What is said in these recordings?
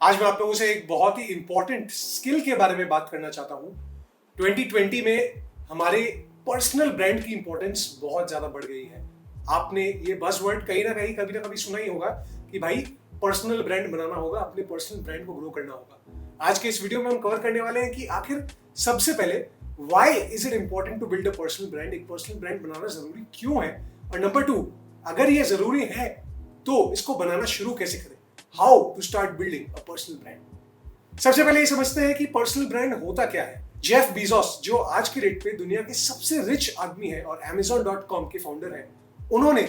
आज मैं आप लोगों से एक बहुत ही इंपॉर्टेंट स्किल के बारे में बात करना चाहता हूँ। 2020 में हमारे पर्सनल ब्रांड की इंपॉर्टेंस बहुत ज्यादा बढ़ गई है। आपने ये बज़वर्ड कहीं ना कहीं कभी ना कभी सुना ही होगा कि भाई पर्सनल ब्रांड बनाना होगा, अपने पर्सनल ब्रांड को ग्रो करना होगा। आज के इस वीडियो में हम कवर करने वाले हैं कि आखिर सबसे पहले why is it important to build a personal brand, एक पर्सनल ब्रांड बनाना जरूरी क्यों है, और नंबर 2, अगर ये जरूरी है तो इसको बनाना शुरू कैसे करें, how to start building a personal brand. सबसे पहले ये समझते हैं कि पर्सनल ब्रांड होता क्या है। जेफ बीजोस, जो आज के डेट पे दुनिया के सबसे रिच आदमी है और Amazon.com के फाउंडर हैं, उन्होंने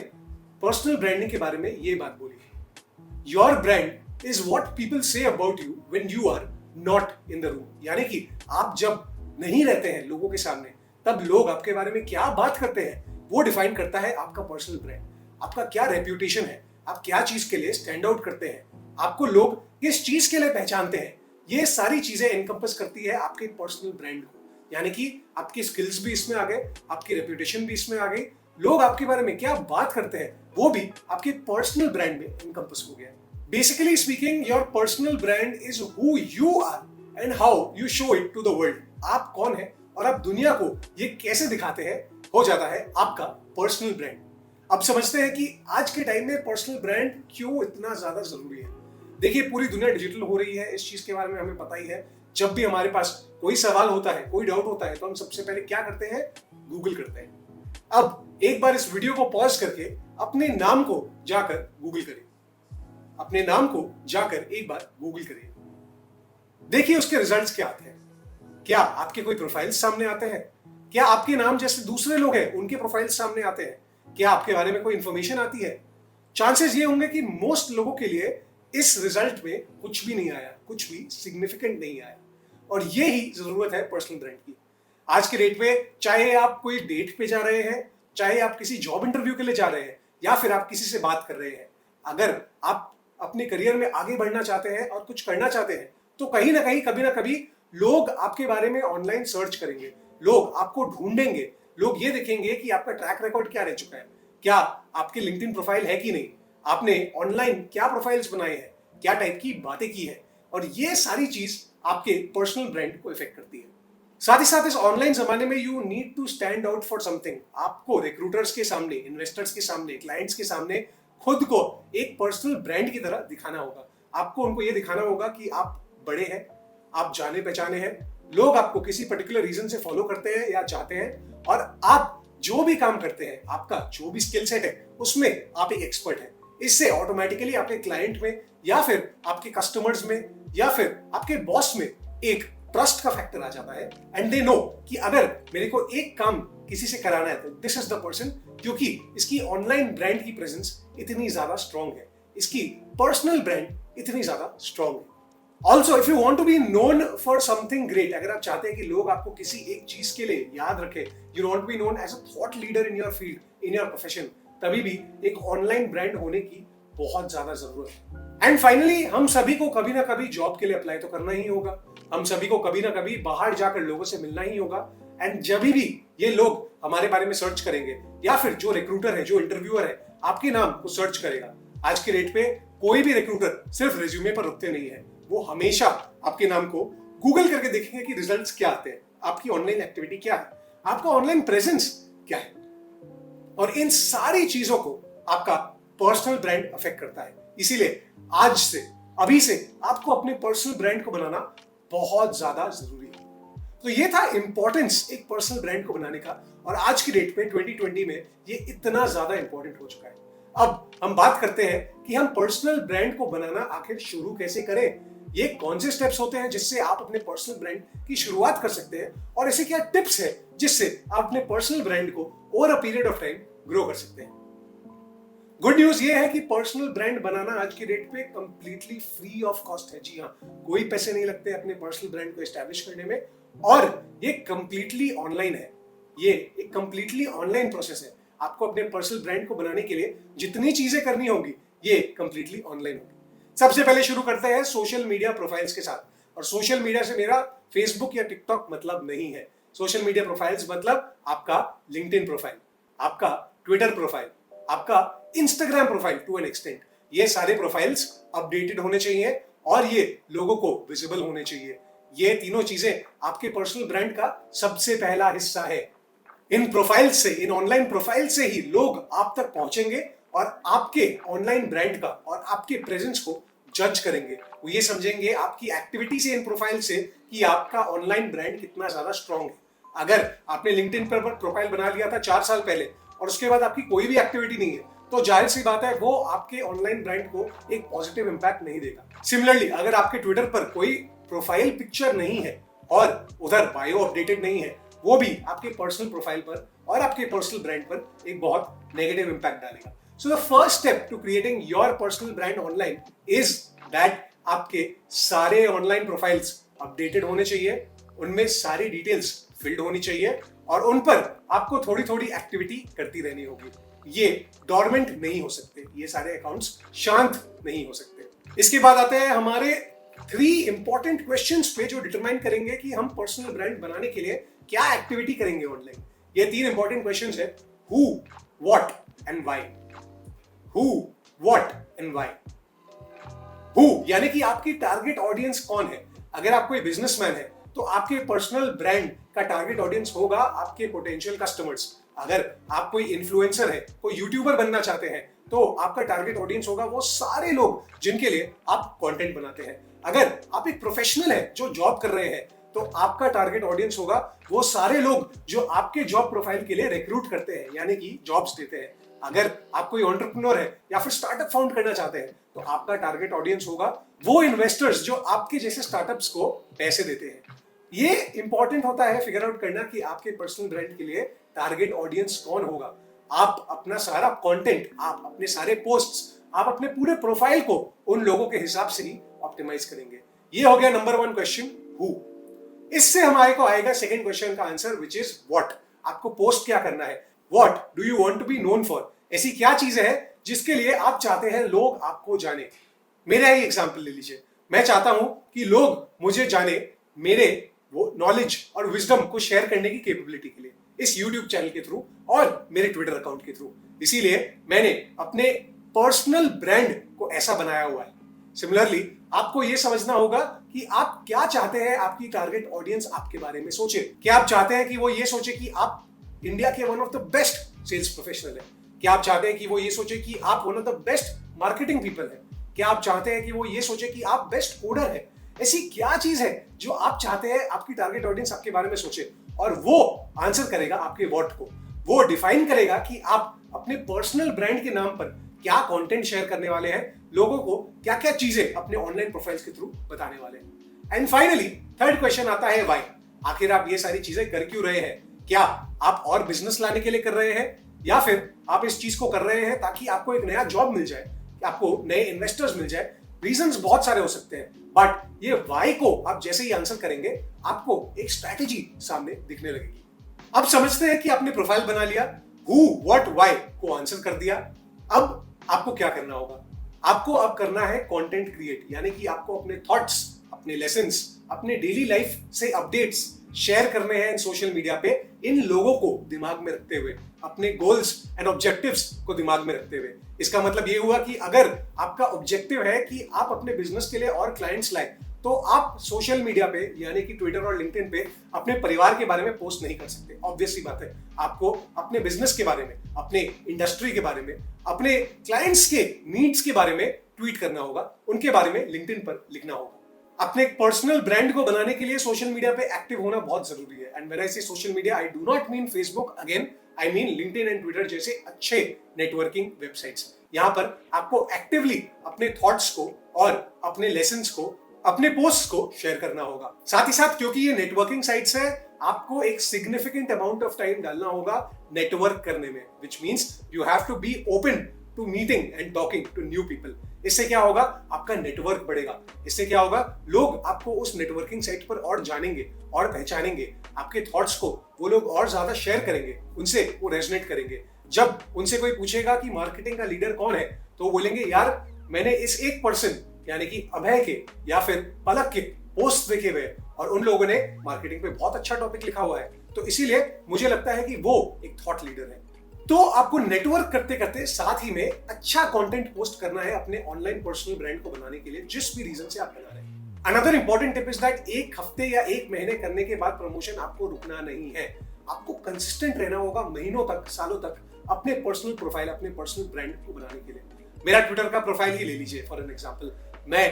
पर्सनल ब्रांडिंग के बारे में ये बात बोली है, your brand is what people say about you when you are not in the room. यानी कि आप जब नहीं रहते हैं लोगों के सामने, तब लोग आपके बारे में क्या बात करते हैं वो डिफाइन करता है आपका पर्सनल ब्रांड। आपका क्या रेप्यूटेशन है, आप क्या चीज के लिए स्टैंड आउट करते हैं, आपको लोग किस चीज के लिए पहचानते हैं, ये सारी चीजें एनकम्पस करती है आपके पर्सनल ब्रांड को। यानी कि आपकी स्किल्स भी इसमें आ गए, आपकी रेप्यूटेशन भी इसमें आ गई, लोग आपके बारे में क्या बात करते हैं वो भी आपके पर्सनल ब्रांड में एनकम्पस हो गया। Basically speaking, your personal brand is who you are and how you show it to the world. आप कौन है और आप दुनिया को ये कैसे दिखाते हैं, हो जाता है आपका पर्सनल ब्रांड। अब समझते हैं कि आज के टाइम में पर्सनल ब्रांड क्यों इतना ज्यादा जरूरी है। देखिए, पूरी दुनिया डिजिटल हो रही है, इस चीज के बारे में हमें पता ही है। जब भी हमारे पास कोई सवाल होता है, कोई डाउट होता है, तो हम सबसे पहले क्या करते हैं, गूगल करते हैं। अब एक बार इस वीडियो को पॉज करके अपने नाम को जाकर गूगल करिए, अपने नाम को जाकर एक बार गूगल करिए, देखिए उसके रिजल्ट्स क्या आते हैं। क्या आपके कोई प्रोफाइल्स सामने आते हैं? क्या आपके नाम जैसे दूसरे लोग हैं उनके प्रोफाइल्स सामने आते हैं? क्या आपके बारे में कोई इंफॉर्मेशन आती है? चांसेस ये होंगे कि मोस्ट लोगों के लिए इस रिजल्ट में कुछ भी नहीं आया, कुछ भी सिग्निफिकेंट नहीं आया। और ये ही जरूरत है पर्सनल ब्रांड की। आज के डेट पे चाहे आप कोई डेट पे जा रहे हैं, चाहे आप किसी जॉब इंटरव्यू के लिए जा रहे हैं, या फिर आप किसी से बात कर रहे हैं, अगर आप अपने करियर में आगे बढ़ना चाहते हैं और कुछ करना चाहते हैं, तो कहीं ना कहीं कभी ना कभी लोग आपके बारे में ऑनलाइन सर्च करेंगे, लोग आपको ढूंढेंगे, लोग ये देखेंगे कि आपका ट्रैक रिकॉर्ड क्या रह चुका है, क्या आपकी लिंक्डइन प्रोफाइल है कि नहीं, आपने ऑनलाइन क्या प्रोफाइल्स बनाए हैं, क्या टाइप की बातें की है, और ये सारी चीज आपके पर्सनल ब्रांड को इफेक्ट करती है। साथ ही साथ इस ऑनलाइन जमाने में you need to stand out for something. आपको रिक्रूटर्स के सामने, इन्वेस्टर्स के सामने, क्लाइंट्स के सामने खुद को एक पर्सनल ब्रांड की तरह दिखाना होगा। आपको उनको ये दिखाना होगा कि आप बड़े हैं, आप जाने पहचाने हैं, लोग आपको किसी पर्टिकुलर रीजन से फॉलो करते हैं या चाहते हैं, और आप जो भी काम करते हैं, आपका जो भी स्किल सेट है, उसमें आप एक एक्सपर्ट हैं। इससे ऑटोमेटिकली आपके क्लाइंट में, या फिर आपके कस्टमर्स में, या फिर आपके बॉस में एक ट्रस्ट का फैक्टर आ जाता है, एंड दे नो कि अगर मेरे को एक काम किसी से कराना है तो दिस इज द पर्सन, क्योंकि इसकी ऑनलाइन ब्रांड की प्रेजेंस इतनी ज्यादा स्ट्रांग है, इसकी पर्सनल ब्रांड इतनी ज्यादा स्ट्रांग है। Also if you want to be known for something great, अगर आप चाहते हैं कि लोग आपको किसी एक चीज के लिए याद रखें, you want to be known as a thought leader in your field, in your profession, तभी भी एक ऑनलाइन ब्रांड होने की बहुत ज्यादा जरूरत है। एंड फाइनली, हम सभी को कभी ना कभी जॉब के लिए अप्लाई तो करना ही होगा, हम सभी को कभी ना कभी बाहर जाकर लोगों से मिलना ही होगा। एंड जब भी ये लोग हमारे बारे में सर्च करेंगे, या फिर जो रिक्रूटर है, जो इंटरव्यूअर है, आपके नाम को सर्च करेगा, आज के डेट पे कोई भी रिक्रूटर सिर्फ रिज्यूमे पर रुकते नहीं है, वो हमेशा आपके नाम को गूगल करके देखेंगे कि रिजल्ट्स क्या आते हैं, आपकी ऑनलाइन एक्टिविटी क्या है, आपका ऑनलाइन प्रेजेंस क्या है, और इन सारी चीजों को आपका पर्सनल ब्रांड अफेक्ट करता है। इसीलिए आज से, अभी से आपको अपने पर्सनल ब्रांड को बनाना बहुत ज्यादा जरूरी है। तो ये था इंपॉर्टेंस एक पर्सनल ब्रांड को बनाने का, और आज की डेट पे 2020 में ये इतना ज्यादा इंपॉर्टेंट हो चुका है। अब हम बात करते हैं कि हम पर्सनल ब्रांड को बनाना आखिर शुरू कैसे करें, ये कौन से स्टेप्स होते हैं जिससे आप अपने पर्सनल ब्रांड की शुरुआत कर सकते हैं, और ऐसे क्या टिप्स है जिससे आप अपने पर्सनल ब्रांड को over a period of time grow कर सकते हैं। गुड न्यूज ये है कि पर्सनल ब्रांड बनाना आज की डेट पे कंप्लीटली फ्री ऑफ कॉस्ट है। जी हाँ, कोई पैसे नहीं लगते अपने पर्सनल ब्रांड को एस्टैब्लिश करने में, और ये कंप्लीटली ऑनलाइन है। ये एक कंप्लीटली ऑनलाइन प्रोसेस है। आपको अपने पर्सनल ब्रांड को बनाने के लिए जितनी चीजें करनी होगी, ये कंप्लीटली ऑनलाइन होगी। सबसे पहले शुरू करते हैं सोशल मीडिया प्रोफाइल्स के साथ, और सोशल मीडिया से मेरा फेसबुक या टिकटॉक मतलब नहीं है। सोशल मीडिया प्रोफाइल्स मतलब आपका लिंक्डइन प्रोफाइल, आपका ट्विटर प्रोफाइल, आपका Instagram profile to an extent. ये सारे प्रोफाइल्स अपडेटेड होने चाहिए, और ये लोगों को विजिबल होने चाहिए। ये तीनों चीजें आपके पर्सनल ब्रांड का सबसे पहला हिस्सा है। इन प्रोफाइल से, इन ऑनलाइन प्रोफाइल से ही लोग आप तक पहुंचेंगे और आपके ऑनलाइन ब्रांड का और आपके प्रेजेंस को जज करेंगे। वो ये समझेंगे आपकी एक्टिविटी से, इन प्रोफाइल से, कि आपका ऑनलाइन ब्रांड कितना ज्यादा स्ट्रांग है। अगर आपने लिंक्डइन पर प्रोफाइल बना लिया था 4 साल पहले और उसके बाद आपकी कोई भी एक्टिविटी नहीं है, तो जाहिर सी बात है वो आपके ऑनलाइन ब्रांड को एक पॉजिटिव इंपैक्ट नहीं देगा। सिमिलरली अगर आपके ट्विटर पर कोई प्रोफाइल पिक्चर नहीं है और उधर बायो अपडेटेड नहीं है, वो भी आपके पर्सनल प्रोफाइल पर और आपके पर्सनल ब्रांड पर एक बहुत नेगेटिव इंपैक्ट डालेगा। So the first step to creating your personal brand online is that आपके सारे ऑनलाइन प्रोफाइल्स अपडेटेड होने चाहिए, उनमें सारी डिटेल्स फिल्ड होनी चाहिए और उन पर आपको थोड़ी थोड़ी एक्टिविटी करती रहनी होगी। ये डॉर्मेंट नहीं हो सकते, ये सारे अकाउंट्स शांत नहीं हो सकते। इसके बाद आते हैं हमारे 3 इंपॉर्टेंट क्वेश्चंस पे जो डिटरमाइन करेंगे कि हम पर्सनल ब्रांड बनाने के लिए क्या एक्टिविटी करेंगे ऑनलाइन। ये 3 इंपॉर्टेंट क्वेश्चंस है, who, what and why. Who, what and why. Who यानी कि आपकी टारगेट ऑडियंस कौन है। अगर आप कोई बिजनेसमैन है तो आपके पर्सनल ब्रांड का टारगेट ऑडियंस होगा आपके पोटेंशियल कस्टमर्स। अगर आप कोई इन्फ्लुएंसर है, कोई यूट्यूबर बनना चाहते हैं, तो आपका टारगेट ऑडियंस होगा वो सारे लोग जिनके लिए आप कंटेंट बनाते हैं। अगर आप एक प्रोफेशनल है जो जॉब कर रहे हैं, तो आपका टारगेट ऑडियंस होगा वो सारे लोग जो आपके जॉब प्रोफाइल के लिए रिक्रूट करते हैं, यानी कि जॉब्स देते हैं। अगर आप कोई एंटरप्रेन्योर है या फिर स्टार्टअप फाउंड करना चाहते हैं, तो आपका टारगेट ऑडियंस होगा वो इन्वेस्टर्स जो आपके जैसे स्टार्टअप्स को पैसे देते हैं। ये इंपॉर्टेंट होता है फिगर आउट करना कि आपके पर्सनल ब्रांड के लिए टारगेट ऑडियंस कौन होगा। आप अपना सारा कंटेंट, आप अपने सारे पोस्ट्स, आप अपने पूरे प्रोफाइल को उन लोगों के हिसाब से ही ऑप्टिमाइज करेंगे। ये हो गया नंबर 1 क्वेश्चन, हु। इससे हमारे को आएगा सेकंड क्वेश्चन का आंसर, विच इज व्हाट। आपको पोस्ट क्या करना है, what do you want to be known for. ऐसी क्या चीज है जिसके लिए आप चाहते हैं लोग आपको जाने। मेरा ही एग्जांपल ले लीजिए, मैं चाहता हूं कि लोग मुझे जाने मेरे वो नॉलेज और विजडम को शेयर करने की कैपेबिलिटी के लिए, इस यूट्यूब चैनल के थ्रू और मेरे ट्विटर अकाउंट के थ्रू। इसीलिए मैंने अपने पर्सनल ब्रांड को ऐसा बनाया हुआ है। सिमिलरली आपको यह समझना होगा कि आप क्या चाहते हैं आपकी टारगेट ऑडियंस आपके बारे में सोचे। क्या आप चाहते हैं कि वो ये सोचे कि आप इंडिया के one of the best sales professional है। क्या आप चाहते हैं कि वो ये सोचे कि आप one of the best marketing people है। क्या आप चाहते हैं कि वो ये सोचे कि आप बेस्ट कोडर है। ऐसी क्या चीज है जो आप चाहते हैं आपकी टारगेट ऑडियंस आपके बारे में सोचे, और वो आंसर करेगा आपके व्हाट को। वो डिफाइन करेगा कि आप अपने पर्सनल ब्रांड के नाम पर क्या कंटेंट शेयर करने वाले हैं, लोगों को क्या क्या चीजें अपने ऑनलाइन प्रोफाइल्स के थ्रू बताने वाले हैं। एंड फाइनली थर्ड क्वेश्चन आता है व्हाई। आखिर आप ये सारी चीजें कर क्यों रहे हैं। क्या आप और बिजनेस लाने के लिए कर रहे हैं, या फिर आप इस चीज को कर रहे हैं ताकि आपको एक नया जॉब मिल जाए, आपको नए इन्वेस्टर्स मिल जाए। रीजंस बहुत सारे हो सकते हैं, बट ये व्हाई को आप जैसे ही आंसर करेंगे आपको एक स्ट्रैटेजी सामने दिखने लगेगी। अब समझते हैं कि आपने प्रोफाइल बना लिया, हु, व्हाट, व्हाई को आंसर कर दिया। अब आपको क्या करना होगा। आपको अब करना है कंटेंट क्रिएट, यानी कि आपको अपने थॉट्स, अपने लेसन्स, अपने डेली लाइफ से अपडेट्स शेयर करने हैं सोशल मीडिया पे, इन लोगों को दिमाग में रखते हुए, अपने गोल्स एंड ऑब्जेक्टिव्स को दिमाग में रखते हुए। इसका मतलब ये हुआ कि अगर आपका ऑब्जेक्टिव है कि आप अपने बिजनेस के लिए और क्लाइंट्स लाए, तो आप सोशल मीडिया पे यानी कि ट्विटर और लिंक्डइन पे अपने परिवार के बारे में पोस्ट नहीं कर सकते। ऑब्वियस सी बात है, आपको अपने बिजनेस के बारे में, अपने इंडस्ट्री के बारे में, अपने क्लाइंट्स के नीड्स के बारे में ट्वीट करना होगा, उनके बारे में लिंक्डइन पर लिखना होगा। अपने पर्सनल ब्रांड को बनाने के लिए सोशल मीडिया पे एक्टिव होना बहुत जरूरी है। एंड व्हेन आई से social media, I do not mean Facebook, again I mean LinkedIn and Twitter जैसे अच्छे नेटवर्किंग वेबसाइट्स। यहाँ पर आपको एक्टिवली अपने थॉट्स को और अपने लेसन्स को, अपने पोस्ट्स को शेयर करना होगा। साथ ही साथ क्योंकि ये नेटवर्किंग साइट्स है, आपको एक सिग्निफिकेंट अमाउंट ऑफ टाइम डालना होगा नेटवर्क करने में, which means you have to be open to meeting and talking to new people. इससे क्या होगा, आपका नेटवर्क बढ़ेगा। इससे क्या होगा, लोग आपको उस नेटवर्किंग साइट पर और जानेंगे और पहचानेंगे। आपके थॉट्स को वो लोग और ज्यादा शेयर करेंगे, उनसे वो रेजोनेट करेंगे। जब उनसे कोई पूछेगा कि मार्केटिंग का लीडर कौन है, तो वो बोलेंगे यार मैंने इस एक पर्सन यानी कि अभय के या फिर पलक के पोस्ट देखे हुए और उन लोगों ने मार्केटिंग पे बहुत अच्छा टॉपिक लिखा हुआ है, तो इसीलिए मुझे लगता है कि वो एक थॉट लीडर है। तो आपको नेटवर्क करते करते साथ ही में अच्छा कंटेंट पोस्ट करना है अपने ऑनलाइन पर्सनल ब्रांड को बनाने के लिए, जिस भी रीजन से आप बना रहे हैं। Another important tip is that एक हफ्ते या एक महीने करने के बाद प्रमोशन आपको रुकना नहीं है। आपको कंसिस्टेंट रहना होगा महीनों तक, सालों तक अपने पर्सनल प्रोफाइल, अपने पर्सनल ब्रांड को बनाने के लिए। मेरा ट्विटर का प्रोफाइल ही ले लीजिए फॉर एन एग्जांपल। मैं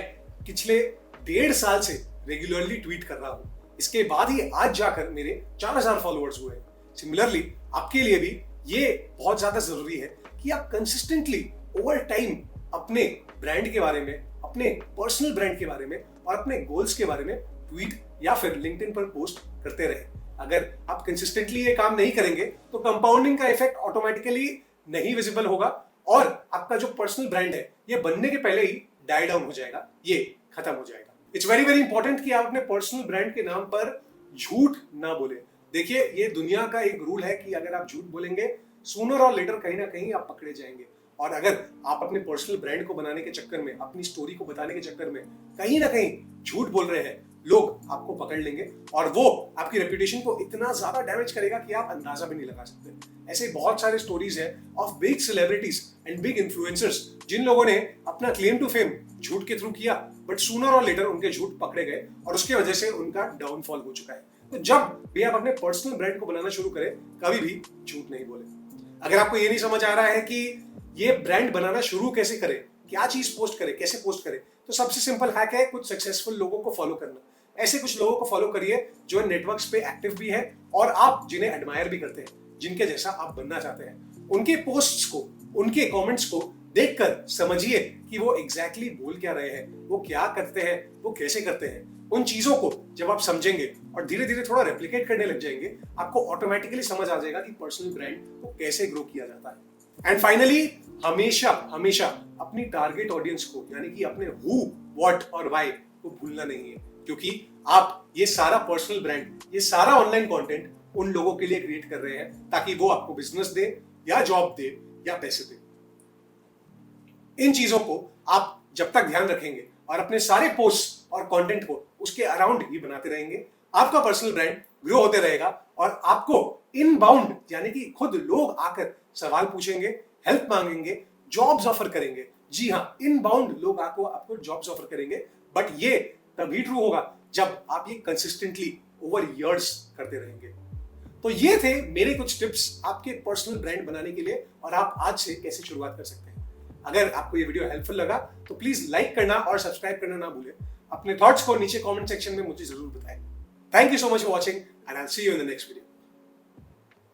पिछले 1.5 साल से रेगुलरली ट्वीट कर रहा हूं, इसके बाद ही आज जाकर मेरे 4000 फॉलोअर्स हुए। सिमिलरली आपके लिए भी ये बहुत ज्यादा जरूरी है कि आप कंसिस्टेंटली ओवर टाइम अपने ब्रांड के बारे में, अपने पर्सनल ब्रांड के बारे में और अपने गोल्स के बारे में ट्वीट या फिर लिंक्डइन पर पोस्ट करते रहे। अगर आप कंसिस्टेंटली ये काम नहीं करेंगे तो कंपाउंडिंग का इफेक्ट ऑटोमेटिकली नहीं विजिबल होगा और आपका जो पर्सनल ब्रांड है ये बनने के पहले ही डाई डाउन हो जाएगा, ये खत्म हो जाएगा। इट्स वेरी वेरी इंपॉर्टेंट कि आप अपने पर्सनल ब्रांड के नाम पर झूठ ना बोले। देखिए, ये दुनिया का एक रूल है कि अगर आप झूठ बोलेंगे सूनर और लेटर कहीं ना कहीं आप पकड़े जाएंगे। और अगर आप अपने पर्सनल ब्रांड को बनाने के चक्कर में, अपनी स्टोरी को बताने के चक्कर में कहीं ना कहीं झूठ बोल रहे हैं, लोग आपको पकड़ लेंगे और वो आपकी रेपुटेशन को इतना ज्यादा डैमेज करेगा कि आप अंदाजा भी नहीं लगा सकते। ऐसे बहुत सारे स्टोरीज है of big celebrities and big influencers जिन लोगों ने अपना क्लेम टू फेम झूठ के थ्रू किया, बट सूनर और लेटर उनके झूठ पकड़े गए और उसके वजह से उनका डाउनफॉल हो चुका है। तो जब भी आप अपने पर्सनल ब्रांड को बनाना शुरू करें, कभी भी झूठ नहीं बोले। अगर आपको ये नहीं समझ आ रहा है कि ये ब्रांड बनाना शुरू कैसे करें, क्या चीज पोस्ट करें, कैसे पोस्ट करें, तो सबसे सिंपल हैक है कुछ सक्सेसफुल लोगों को फॉलो करना। ऐसे कुछ लोगों को फॉलो करिए जो नेटवर्क्स पे एक्टिव भी है और आप जिन्हें एडमायर भी करते हैं, जिनके जैसा आप बनना चाहते हैं। उनके पोस्ट्स को, उनके कमेंट्स को देखकर समझिए कि वो एग्जैक्टली बोल क्या रहे हैं, वो क्या करते हैं, वो कैसे करते हैं। उन चीजों को जब आप समझेंगे और धीरे धीरे थोड़ा रेप्लिकेट करने लग जाएंगे, आपको ऑटोमेटिकली समझ आ जाएगा कि पर्सनल ब्रांड को कैसे ग्रो किया जाता है। एंड फाइनली, हमेशा हमेशा अपनी टारगेट ऑडियंस को, यानी कि अपने हु, व्हाट और व्हाई को भूलना नहीं है, क्योंकि आप ये सारा पर्सनल ब्रांड, ये सारा ऑनलाइन कंटेंट उन लोगों के लिए क्रिएट कर रहे हैं ताकि वो आपको बिजनेस दे या जॉब दे या पैसे दे। इन चीजों को आप जब तक ध्यान रखेंगे और अपने सारे पोस्ट और कंटेंट को उसके अराउंड ही बनाते रहेंगे, आपका पर्सनल ब्रांड ग्रो होते रहेगा और आपको इनबाउंड, यानी कि खुद लोग आकर सवाल पूछेंगे, हेल्प मांगेंगे, जॉब्स ऑफर करेंगे। जी हाँ, इनबाउंड लोग आपको जॉब्स ऑफर करेंगे, बट ये तभी ट्रू होगा जब आप ये कंसिस्टेंटली ओवर इयर्स करते रहेंगे। तो ये थे मेरे कुछ टिप्स आपके पर्सनल ब्रांड बनाने के लिए और आप आज से कैसे शुरुआत कर सकते हैं। अगर आपको ये वीडियो हेल्पफुल लगा तो प्लीज लाइक करना और सब्सक्राइब करना ना भूलें। अपने थॉट्स को नीचे कमेंट सेक्शन में मुझे जरूर बताएं। Thank you so much for watching and I will see you in the next video.